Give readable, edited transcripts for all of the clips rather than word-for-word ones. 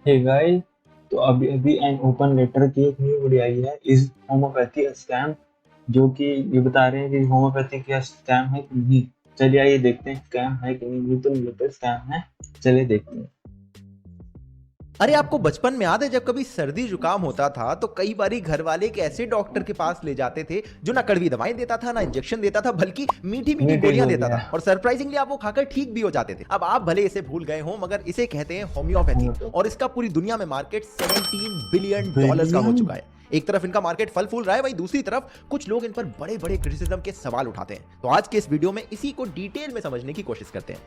Hey guys, तो अभी अभी एन ओपन लेटर की एक न्यू वीडियो आई है, इज होम्योपैथी अ स्कैम। जो कि ये बता रहे हैं कि होम्योपैथी क्या स्कैम है कि नहीं। चलिए आइए देखते हैं स्कैम है कि नहीं। मुझे तो नहीं लगता स्कैम है। चलिए देखते हैं। अरे आपको बचपन में याद है जब कभी सर्दी जुकाम होता था तो कई बारी घर वाले एक ऐसे डॉक्टर के पास ले जाते थे जो ना कड़वी दवाएं देता था ना इंजेक्शन देता था बल्कि मीठी मीठी मीटिंग गोलियां हो देता गया। था और सरप्राइजिंगली आप वो खाकर ठीक भी हो जाते थे। अब आप भले इसे भूल गए हो मगर इसे कहते हैं होम्योपैथी और इसका पूरी दुनिया में मार्केट $17 बिलियन का हो बिलियन। चुका है। एक तरफ इनका मार्केट फल फूल रहा है, वहीं दूसरी तरफ कुछ लोग इन पर बड़े बड़े क्रिटिसिज्म के सवाल उठाते हैं। तो आज के इस वीडियो में इसी को डिटेल में समझने की कोशिश करते हैं।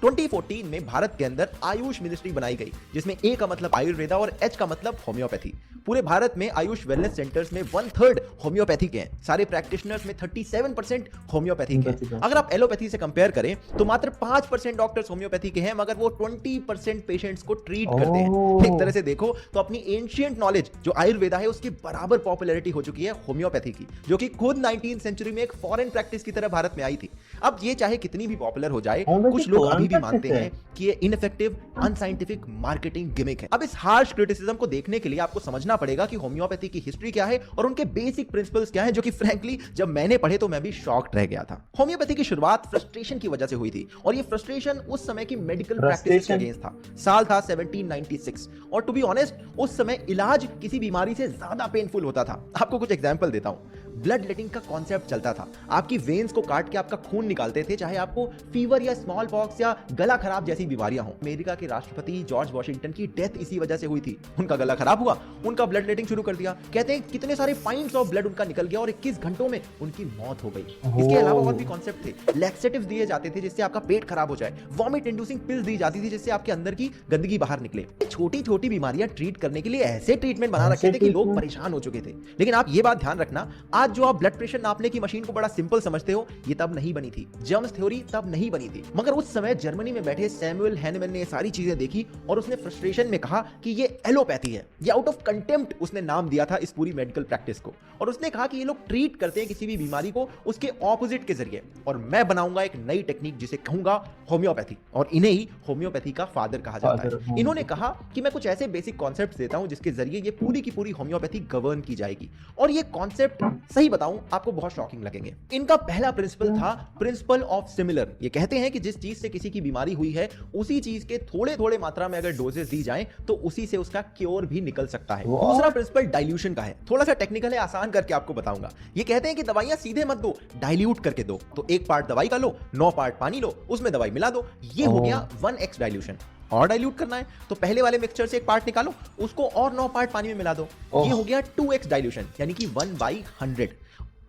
2014 में भारत के अंदर आयुष मिनिस्ट्री बनाई गई जिसमें ए का मतलब आयुर्वेदा और एच का मतलब होम्योपैथी। पूरे भारत में आयुष वेलनेस सेंटर्स में 1/3 होम्योपैथी के हैं। सारे प्रैक्टिशनर्स में 37% होम्योपैथी के हैं। अगर आप एलोपैथी से कंपेयर करें तो मात्र 5% डॉक्टर्स होम्योपैथी के हैं, मगर वो 20% पेशेंट्स को ट्रीट करते हैं। एक तरह से देखो तो अपनी एंशियंट नॉलेज जो आयुर्वेदा है उसके बराबर पॉपुलैरिटी हो चुकी है होम्योपैथी की, जो कि खुद 19th सेंचुरी में एक फॉरेन प्रैक्टिस की तरह भारत में आई थी। अब ये चाहे कितनी भी पॉपुलर हो जाए, होम्योपैथी कुछ लोग फॉरेन अभी भी प्रैक्टिस मानते है। हैं कि ये इनफेक्टिव अनसाइंटिफिक मार्केटिंग गिमिक है। अब इस हार्श क्रिटिसिज्म को देखने के लिए आपको समझना पड़ेगा कि होम्योपैथी की हिस्ट्री क्या है और उनके बेसिक प्रिंसिपल्स क्या हैं, जो कि फ्रैंकली जब मैंने पढ़े तो मैं भी शॉक्ड रह गया था। होम्योपैथी की शुरुआत फ्रस्ट्रेशन की वजह से हुई थी और ये फ्रस्ट्रेशन उस समय की मेडिकल प्रैक्टिसेस के फ्रस्ट्रेशन। अगेंस्ट था। साल था 1796 और टू बी ऑनेस्ट उस समय इलाज किसी बीमारी से ज्यादा पेनफुल होता था। आपको कुछ एग्जांपल देता हूं। ब्लड लेटिंग का कॉन्सेप्ट चलता था। आपकी वेन्स को काट के आपका खून निकालते थे, चाहे आपको फीवर या स्मॉल पॉक्स या गला खराब जैसी बीमारियां हो। अमेरिका के राष्ट्रपति जॉर्ज वॉशिंगटन की डेथ इसी वजह से हुई थी। उनका गला खराब हुआ, उनका ब्लड लेटिंग शुरू कर दिया। कहते हैं कितने सारे पाइंट्स ऑफ ब्लड उनका निकल गया और 21 घंटों में उनकी मौत हो गई। इसके अलावा और भी कॉन्सेप्ट थे। लैक्सेटिव्स दिए जाते थे जिससे आपका पेट खराब हो जाए। वॉमिट इंड्यूसिंग पिल्स दी जाती थी जिससे आपके अंदर की गंदगी बाहर निकले। छोटी छोटी बीमारियां ट्रीट करने के लिए ऐसे ट्रीटमेंट बना रखे ऐसे थे कि लोग ट्रीटमेंट। परेशान हो चुके थे। लेकिन आप ये बात ध्यान रखना, आज जो आप ब्लड प्रेशर नापने की मशीन को बड़ा सिंपल समझते हो, ये तब नहीं बनी थी। जर्म्स थ्योरी तब नहीं बनी थी। मगर उस समय जर्मनी में बैठे सैमुअल हैनेमैन ने ये सारी चीजें देखी और उसने फ्रस्ट्रेशन में कहा कि ये एलोपैथी है। ये आउट ऑफ कंटेम्प्ट उसने नाम दिया था इस पूरी मेडिकल प्रैक्टिस को, और उसने कहा कि ये लोग ट्रीट करते हैं किसी भी बीमारी को उसके ऑपोजिट के जरिए, और मैं बनाऊंगा एक नई टेक्निक जिसे कहूंगा होम्योपैथी, और इन्हें ही होम्योपैथी का फादर कहा जाता फादर है। इन्होंने कहा कि मैं कुछ ऐसे बेसिक कॉन्सेप्ट्स देता हूं जिसके जरिए ये पूरी की पूरी होम्योपैथी गवर्न की जाएगी। और ये कॉन्सेप्ट सही बताऊं आपको बहुत शॉकिंग लगेंगे। इनका पहला प्रिंसिपल था प्रिंसिपल ऑफ सिमिलर। ये कहते हैं कि जिस चीज से किसी की बीमारी हुई है उसी चीज के थोड़े थोड़े मात्रा में अगर डोजेस दी जाएं तो उसी से उसका क्योर भी निकल सकता है। दूसरा प्रिंसिपल डाइल्यूशन का है। थोड़ा सा टेक्निकल है, आसान करके आपको बताऊंगा। ये कहते हैं कि दवाइयां सीधे मत दो, डाइल्यूट करके दो। तो एक पार्ट दवाई का लो, 9 पार्ट पानी लो, उसमें दवाई मिला दो। ये हो गया 1x डाइल्यूशन। और डाइल्यूट करना है तो पहले वाले मिक्सचर से एक पार्ट निकालो, उसको और 9 पार्ट पानी में मिला दो। ये हो गया 2x डाइल्यूशन, यानी कि 1/100।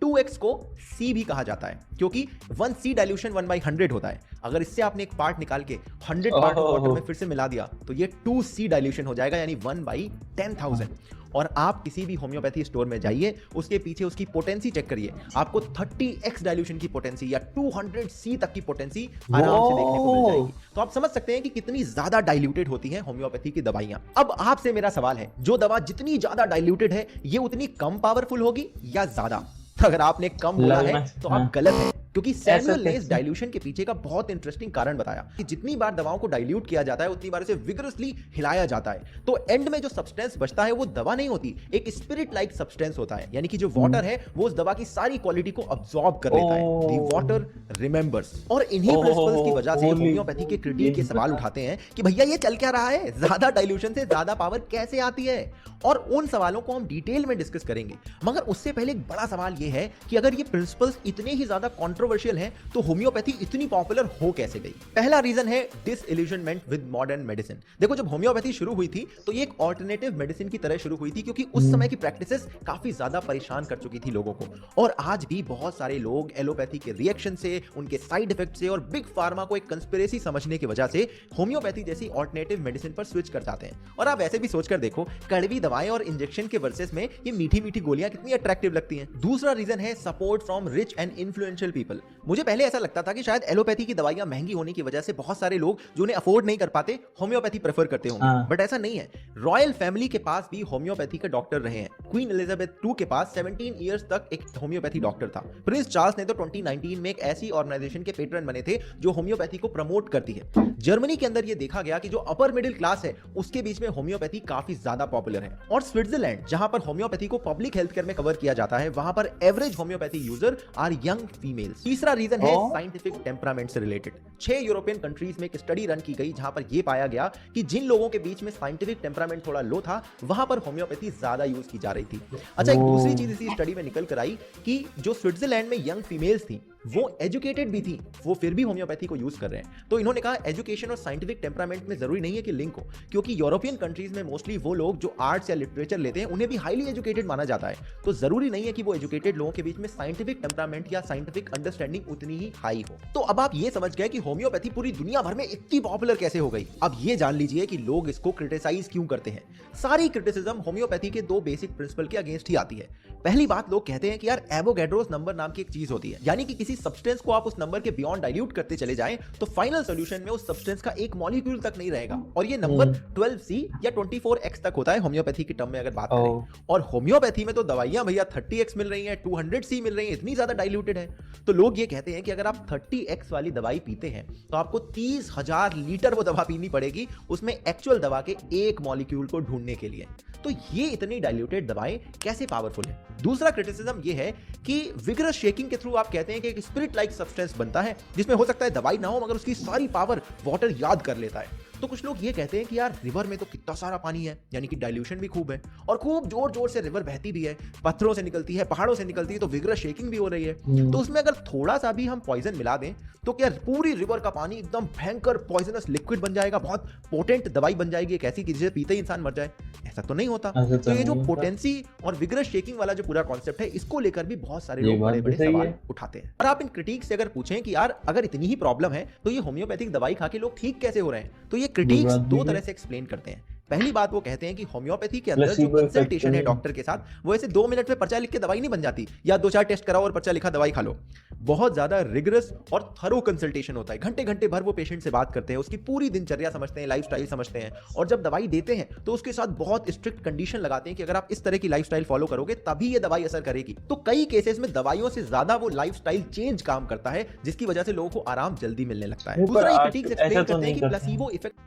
2x को C भी कहा जाता है क्योंकि 1C डाइल्यूशन 1/100 होता है। अगर इससे आपने एक पार्ट निकाल के 100 पार्ट वाटर में फिर से मिला दिया तो ये 2C डाइल्यूशन हो जाएगा, यानी 1/10,000। और आप किसी भी होम्योपैथी स्टोर में जाइए, उसके पीछे उसकी पोटेंसी चेक करिए, आपको 30x डाइल्यूशन की पोटेंसी या 200C तक की पोटेंसी आराम से देखने को मिल जाएगी। तो आप समझ सकते हैं कि कितनी ज्यादा डाइल्यूटेड होती हैं होम्योपैथी की दवाइयां। अब आपसे मेरा सवाल है, जो दवा जितनी ज्यादा डाइल्यूटेड है ये उतनी कम पावरफुल होगी या ज्यादा? अगर आपने कम बोला है तो आप गलत हैं, क्योंकि सैमुअल ने इस डाइल्यूशन के पीछे का बहुत इंटरेस्टिंग कारण बताया कि जितनी बार दवाओं को डाइल्यूट किया जाता है उतनी बार इसे विगरसली हिलाया जाता है, तो एंड में जो सब्सटेंस बचता है वो दवा नहीं होती, एक स्पिरिट लाइक सब्सटेंस होता है। यानी कि जो वाटर है वो उस दवा की सारी क्वालिटी को अब्सॉर्ब कर लेता है। The water remembers. और इन्हीं प्रिंसिपल्स की वजह से होम्योपैथी के क्रिटिक के सवाल उठाते हैं कि भैया ये चल क्या रहा है, ज्यादा डाइल्यूशन से ज्यादा पावर कैसे आती है? और उन सवालों को हम डिटेल में डिस्कस करेंगे। मगर उससे पहले एक बड़ा सवाल यह है कि अगर ये प्रिंसिपल्स इतने ही ज्यादा कंट्रोवर्शियल हैं तो होम्योपैथी इतनी पॉपुलर हो कैसे गई? पहला रीजन है डिसइल्यूजनमेंट विद मॉडर्न मेडिसिन। देखो, जब होम्योपैथी शुरू हुई थी तो ये एक ऑल्टरनेटिव मेडिसिन की तरह शुरू हुई थी, क्योंकि उस समय की प्रैक्टिसेस काफी ज्यादा परेशान कर चुकी थी लोगों को। और आज भी बहुत सारे लोग एलोपैथी के रिएक्शन से, उनके साइड इफेक्ट से और बिग फार्मा को एक कंस्पिरेसी समझने की वजह से होम्योपैथी जैसी ऑल्टरनेटिव मेडिसिन पर स्विच कर जाते हैं। और आप ऐसे भी सोचकर देखो, कड़वी दवाएं और इंजेक्शन के वर्सेस में ये मीठी मीठी गोलियां कितनी अट्रैक्टिव लगती हैं। दूसरा रीजन है support from rich and influential people. मुझे पहले ऐसा लगता था कि शायद एलोपैथी की दवाइयां महंगी होने की वजह से बहुत सारे लोग जो उन्हें अफोर्ड नहीं कर पाते होम्योपैथी प्रेफर करते होंगे, बट ऐसा नहीं है। रॉयल फैमिली के पास भी होम्योपैथी के डॉक्टर रहे हैं। क्वीन एलिजाबेथ II के पास 17 इयर्स तक एक होम्योपैथी डॉक्टर था। प्रिंस चार्ल्स ने तो 2019 में एक ऐसी ऑर्गेनाइजेशन के पेट्रन बने थे जो होम्योपैथी को प्रमोट करती है। जर्मनी के अंदर ये देखा गया कि जो अपर मिडिल क्लास है उसके बीच में होम्योपैथी काफी ज्यादा पॉपुलर है। और स्विट्जरलैंड, जहां पर होम्योपैथी को पब्लिक हेल्थ केयर में कवर किया जाता है, वहां पर average homeopathy user are young females. तीसरा रीजन है साइंटिफिक टेम्परामेंट से रिलेटेड। 6 यूरोपियन कंट्रीज में एक स्टडी रन की गई जहां पर यह पाया गया कि जिन लोगों के बीच में साइंटिफिक टेम्परामेंट थोड़ा लो था वहां पर होम्योपैथी ज्यादा यूज की जा रही थी। अच्छा, एक दूसरी चीज इसी स्टडी में निकल कर आई कि जो स्विट्जरलैंड में यंग फीमेल्स थी वो एजुकेटेड भी थी, वो फिर भी होम्योपैथी को यूज कर रहे हैं। तो इन्होंने कहा एजुकेशन और साइंटिफिक टेम्परामेंट में जरूरी नहीं है कि लिंक हो, क्योंकि यूरोपियन कंट्रीज में मोस्टली वो लोग जो आर्ट्स या लिटरेचर लेते हैं उन्हें भी हाईली एजुकेटेड माना जाता है। तो जरूरी नहीं है कि वो एजुकेटेड लोगों के बीच में साइंटिफिक टेम्परामेंट या साइंटिफिक अंडरस्टैंडिंग उतनी ही हाई हो। तो अब आप ये समझ गए कि होम्योपैथी पूरी दुनिया भर में इतनी पॉपुलर कैसे हो गई। अब ये जान लीजिए कि लोग इसको क्रिटिसाइज क्यों करते हैं। सारी क्रिटिसिज्म होम्योपैथी के 2 बेसिक प्रिंसिपल के अगेंस्ट ही आती है। पहली बात, लोग कहते हैं कि यार एवोगैड्रोस नंबर नाम की एक चीज होती है, यानी कि किसी सब्सटेंस को आप उस नंबर के बियॉन्ड डाइल्यूट करते चले जाएं तो फाइनल सॉल्यूशन में उस सब्सटेंस का एक मॉलिक्यूल तक नहीं रहेगा। और ये नंबर 12C या 24X तक होता है होम्योपैथी की टर्म में अगर बात करें। और होम्योपैथी में तो दवाइयां भैया 30X मिल रही हैं, 200C मिल रही हैं, इतनी ज्यादा डाइल्यूटेड है। तो लोग ये कहते हैं कि अगर आप 30X वाली दवाई पीते हैं तो आपको 30,000 लीटर वो दवा पीनी पड़ेगी उसमें एक्चुअल दवा के एक मॉलिक्यूल को ढूंढने के लिए। तो ये इतनी डाइल्यूटेड दवाएं कैसे पावरफुल है। दूसरा क्रिटिसिज्म ये है कि विगरस शेकिंग के थ्रू आप कहते हैं कि एक स्पिरिट लाइक सब्सटेंस बनता है जिसमें हो सकता है दवाई ना हो मगर उसकी सारी पावर वाटर याद कर लेता है। तो कुछ लोग ये कहते हैं कि यार रिवर में तो कितना सारा पानी है, यानी कि डाइल्यूशन भी खूब है और खूब जोर जोर से रिवर बहती भी है, पत्थरों से निकलती है, पहाड़ों से निकलती है, तो विगरस शेकिंग भी हो रही है। तो उसमें अगर थोड़ा सा भी हम पॉइजन मिला दें तो क्या पूरी रिवर का पानी एकदम भयंकर पॉइजनस लिक्विड बन जाएगा, बहुत पोटेंट दवाई बन जाएगी एक ऐसी कि जिसे पीते ही इंसान मर जाए? ऐसा तो नहीं होता। तो ये जो पोटेंसी और विगरस शेकिंग वाला जो पूरा कॉन्सेप्ट है इसको लेकर भी बहुत सारे लोग बड़े बड़े सवाल उठाते हैं। और आप इन क्रिटिक्स से अगर पूछें कि यार अगर इतनी ही प्रॉब्लम है तो ये होम्योपैथिक दवाई खा के लोग ठीक कैसे हो रहे हैं, तो ये क्रिटिक्स 2 तरह से एक्सप्लेन करते हैं। पहली बात, वो कहते हैं कि होम्योपैथी के अंदर जो कंसल्टेशन है डॉक्टर के साथ वो ऐसे 2 मिनट में पर्चा लिख के दवाई नहीं बन जाती, या 2-4 टेस्ट कराओ और पर्चा लिखा दवाई खा लो। बहुत ज्यादा रिगरस और थरो कंसल्टेशन होता है। घंटे घंटे भर वो पेशेंट से बात करते हैं, उसकी पूरी दिनचर्या समझते हैं, लाइफस्टाइल समझते हैं, और जब दवाई देते हैं तो उसके साथ बहुत स्ट्रिक्ट कंडीशन लगाते हैं कि अगर आप इस तरह की लाइफस्टाइल फॉलो करोगे तभी ये दवाई असर करेगी। तो कई केसेस में दवाइयों से ज्यादा वो लाइफस्टाइल चेंज काम करता है जिसकी वजह से लोगों को आराम जल्दी मिलने लगता है। दूसरा, ये क्रिटिक्स एक्सप्लेन करते हैं कि प्लेसिबो इफेक्ट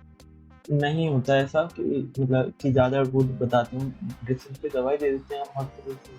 नहीं होता ऐसा कि मतलब कि ज्यादा वो बताते हैं ड्रेसिंग पे दवाई दे देते हैं हर तरह से,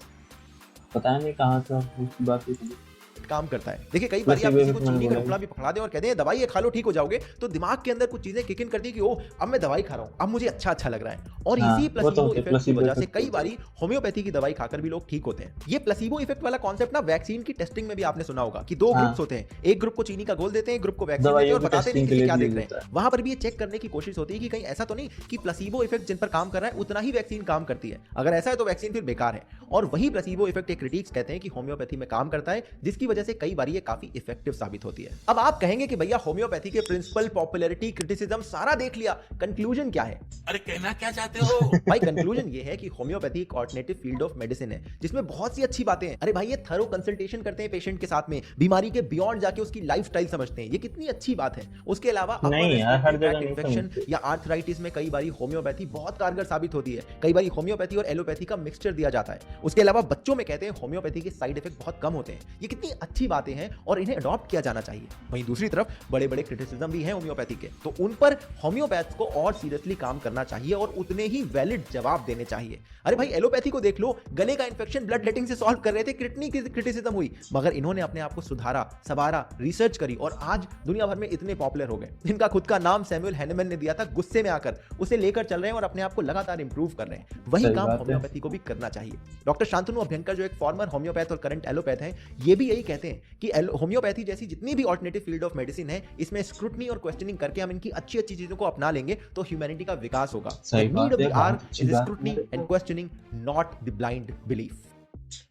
पता नहीं कहाँ से उसकी बात होती है। काम करता है। देखिए कई बार आप किसी को चीनी का टुकड़ा भी पकड़ा दें और कहते हैं दवाई ये खा लो ठीक हो जाओगे, तो दिमाग के अंदर कुछ चीजें किक इन करती है कि ओ अब मैं दवाई खा रहा हूं, अब मुझे अच्छा लग रहा है। और इसी प्लेसिबो इफेक्ट की वजह से कई बारी होम्योपैथी की दवाई खाकर भी लोग ठीक होते हैं। ये प्लेसिबो इफेक्ट वाला कॉन्सेप्ट ना वैक्सीन की टेस्टिंग में भी आपने सुना होगा कि 2 ग्रुप्स होते हैं, एक ग्रुप को चीनी का घोल देते हैं, एक ग्रुप को वैक्सीन देते हैं और बताते नहीं कि क्या देख रहे हैं। वहां पर भी ये चेक करने की कोशिश होती है कि कहीं ऐसा तो नहीं कि प्लेसिबो इफेक्ट जिन पर काम कर रहा है उतना ही वैक्सीन काम करती है। अगर ऐसा है तो वैक्सीन फिर बेकार है। और वही प्लेसिबो इफेक्ट एक क्रिटिक्स कहते हैं कि होम्योपैथी में काम करता है, जिसकी वजह से कई बार ये काफी इफेक्टिव साबित होती है। अब आप कहेंगे कि भैया होम्योपैथी के प्रिंसिपल, पॉपुलैरिटी, क्रिटिसिज्म सारा देख लिया, कंक्लूजन क्या है? अरे कहना क्या चाहते हो? भाई कंक्लूजन ये है कि होम्योपैथी एक ऑल्टरनेटिव फील्ड ऑफ मेडिसिन है जिसमें बहुत सी अच्छी बातें हैं। अरे भाई ये थरो कंसल्टेशन करते हैं पेशेंट के साथ में, बीमारी के बियॉन्ड जाके उसकी लाइफस्टाइल समझते हैं, ये कितनी अच्छी बात है। उसके अलावा इन्फेक्शन या आर्थराइटिस में कई बार होम्योपैथी बहुत कारगर साबित होती है। कई बार होम्योपैथी और एलोपैथी का मिक्सचर दिया जाता है। उसके अलावा बच्चों में कहते हैं होम्योपैथी के साइड इफेक्ट बहुत कम होते हैं। ये कितनी अच्छी बातें हैं और इन्हें अडॉप्ट किया जाना चाहिए। वहीं दूसरी तरफ बड़े बड़े क्रिटिसिज्म भी हैं होम्योपैथी के, तो उन पर होम्योपैथ्स को और सीरियसली काम करना चाहिए और उतने ही वैलिड जवाब देने चाहिए। अरे भाई एलोपैथी को देख लो, गले का इंफेक्शन ब्लड लेटिंग से सॉल्व कर रहे थे, कितनी क्रिटिसिज्म हुई, मगर इन्होंने अपने आप को सुधारा, सवारा, रिसर्च करी और आज दुनिया भर में इतने पॉपुलर हो गए। इनका खुद का नाम सैमुअल हैनेमन ने दिया था, गुस्से में आकर उसे लेकर चल रहे हैं और अपने आप को लगातार इंप्रूव कर रहे हैं। वही काम होम्योपैथी को भी करना चाहिए। डॉक्टर शांतनु अभ्यंकर जो एक फॉर्मर होम्योपैथ और करंट एलोपैथ हैं, ये भी यही कहते हैं कि होम्योपैथी जैसी जितनी भी ऑल्टरनेटिव फील्ड ऑफ मेडिसिन है, इसमें स्क्रूटनी और क्वेश्चनिंग करके हम इनकी अच्छी अच्छी चीजों को अपना लेंगे तो ह्यूमैनिटी का विकास होगा। Need of the our is scrutiny and questioning, not the blind belief.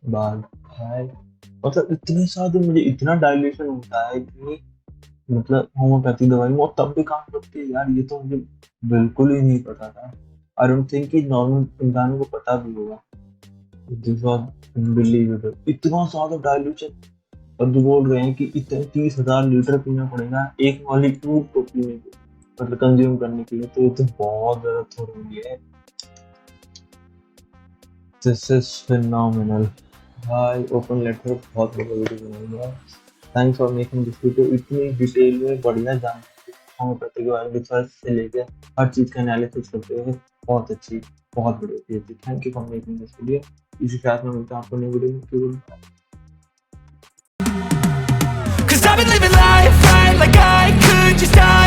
बात है मतलब इतने सारे मुझे इतना डायल्यूशन होता है कि मतलब होम्योपैथी दवाई में और तब भी काम करती है यार, ये तो मुझे बिल्कुल ही नहीं पता था। आई डोंट थिंक कि नॉर्मल इंसानों को पता भी होगा। दिस वाज अनबिलीवेबल, इतना सारा डायल्यूशन। और जो बोल रहे हैं कि इतने 30,000 लीटर पीना पड़ेगा एक मॉलिक्यूल को पीने के मतलब कंज्यूम करने के लिए, तो ये तो बहुत ज्यादा थोड़ी है। दिस इज फिनोमिनल भाई। ओपन लेटर बहुत बड़ा वीडियो बनाऊंगा। Thanks for making this video. इतनी डिटेल में बढ़िया जान होम्योपैथी के बारे में रिसर्च से लेके हर चीज का एनालिसिस करते हुए बहुत अच्छी, बहुत बढ़िया थी। Thank you for making this video. इसी के साथ में मिलता हूँ आपको नई वीडियो में। Cause I've been living life right like I could just die